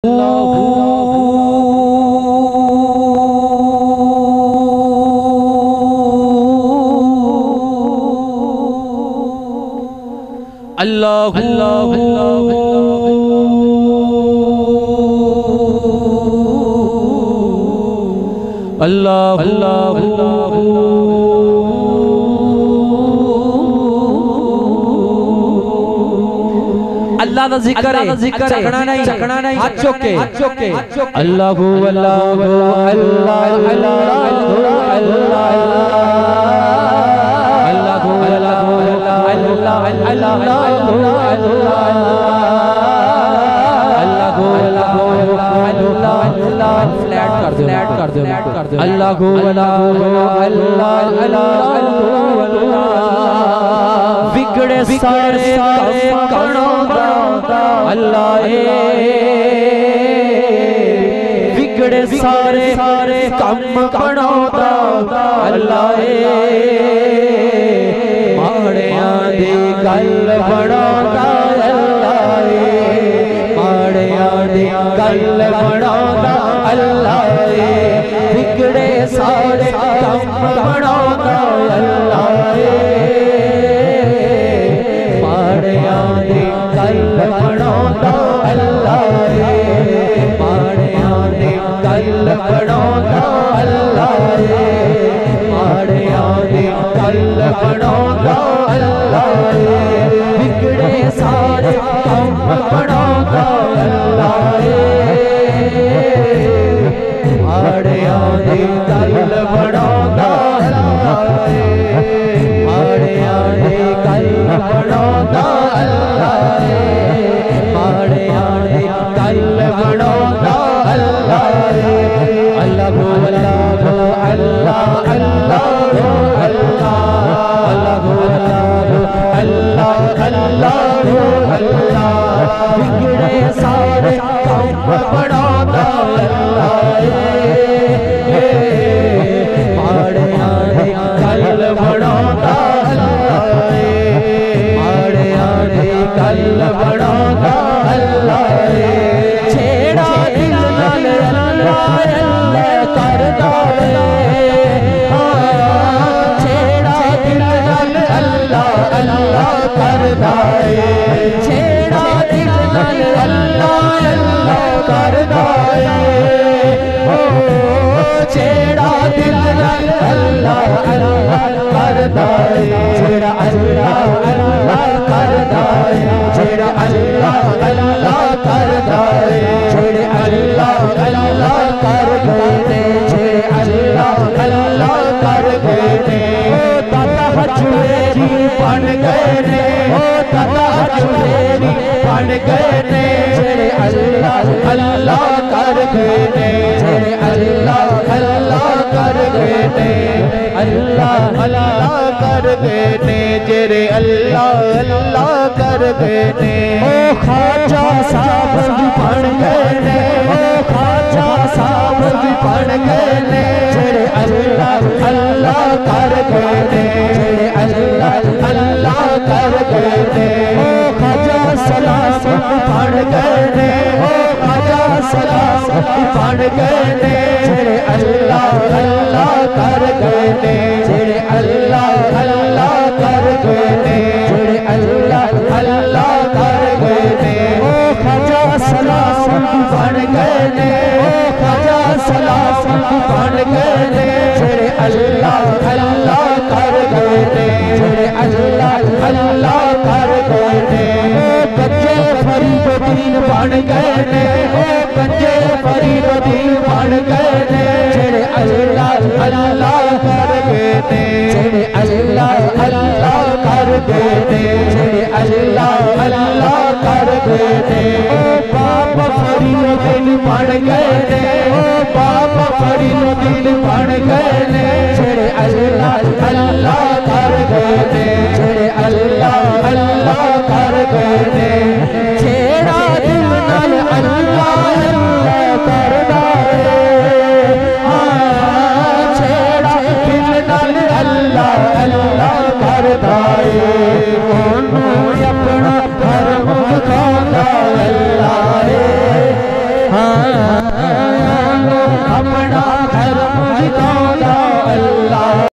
अल्लाह अल्लाह अल्लाह का जिक्र है, चकना नहीं, हाथ चौके अल्लाह अल्लाह फ्लैट कर दो अल्लाह बिगड़े सारे अल्लाह बिगड़े सारे कम बनाता अल्लाह माड़ियां दी गल बनाता अल्लाह माड़ियां दी गल बनाता अल्लाह बिगड़े सारे कम बनाता अल्लाह माड़ियां दी गल बनाता अल्लाह माड़ियां दी गल बनाता अल्लाह माड़ियां दी गल बनाता अल्लाह बिगड़े सारे कम बनाता अल्लाह माड़ियां दी गल बनाता अल्लाह माड़ियां दी गल बनाता अल्लाह माड़ियां दी गल बनाता अल्लाह अल्लाह अल्लाह अल्लाह बिगड़े सारे कम बनाता अल्लाह माड़ियां दी गल बनाता अल्लाह माड़ियां दी गल बनाता अल्लाह छेड़ा दिल नाल अल्लाह अल्लाह करदा छेड़ा दिल नाल अल्लाह अल्लाह करदा छेड़ा दिल नाल अल्लाह अल्लाह करदा छेड़ा दिल नाल अल्लाह अल्लाह करदा छेड़ा अल्लाह अल्लाह करदा छेड़ा अल्लाह अल्लाह करदा छेड़े अल्लाह अल्लाह कर गए छेड़े अल्लाह अल्लाह कर गए दाता हजूरी बन गए ने दाता हजूरी बन गए ने छेड़े अल्लाह अल्लाह कर गए छेड़े अल्लाह अल्लाह कर गए अल्लाह अल्लाह कर गए जेरे अल्लाह अल्लाह कर गए ओ ख्वाजा साहब भी बन गए ओ ख्वाजा साहब भी बन गए जेरे अल्लाह अल्लाह कर गए जेरे अल्लाह अल्लाह कर गए ओ ख्वाजा सलाम बन गए ओ ख्वाजा सलाम बन गए जेरे अल्लाह अल्लाह कर गए जेरे अल्लाह अल्लाह कर गए जेरे अल्लाह अल्लाह कर गए ओ ख्वाजा सलाम बन गए ओ ख्वाजा सलाम बन गए जेरे अल्लाह अल्लाह कर गए जेरे अल्लाह अल्लाह कर गए ओ कच्चे फरीदुद्दीन बन गए ओ कच्चे फरीदुद्दीन बन गए जेरे अल्लाह अल्लाह कर गए जेरे अल्लाह अल्लाह कर गए जेरे अल्लाह अल्लाह कर गए ओ बाप फरीदुद्दीन बन गए ओ बाप फरीदुद्दीन बन गए जेरे अल्लाह अल्लाह कर गए जेरे अल्लाह अल्लाह कर गए छेड़ा दिल नाल अल्लाह अल्लाह करदा छेड़ा दिल नाल अल्लाह अल्लाह करदा ओनू अपना धर्म दिखांदा अल्लाह हाँ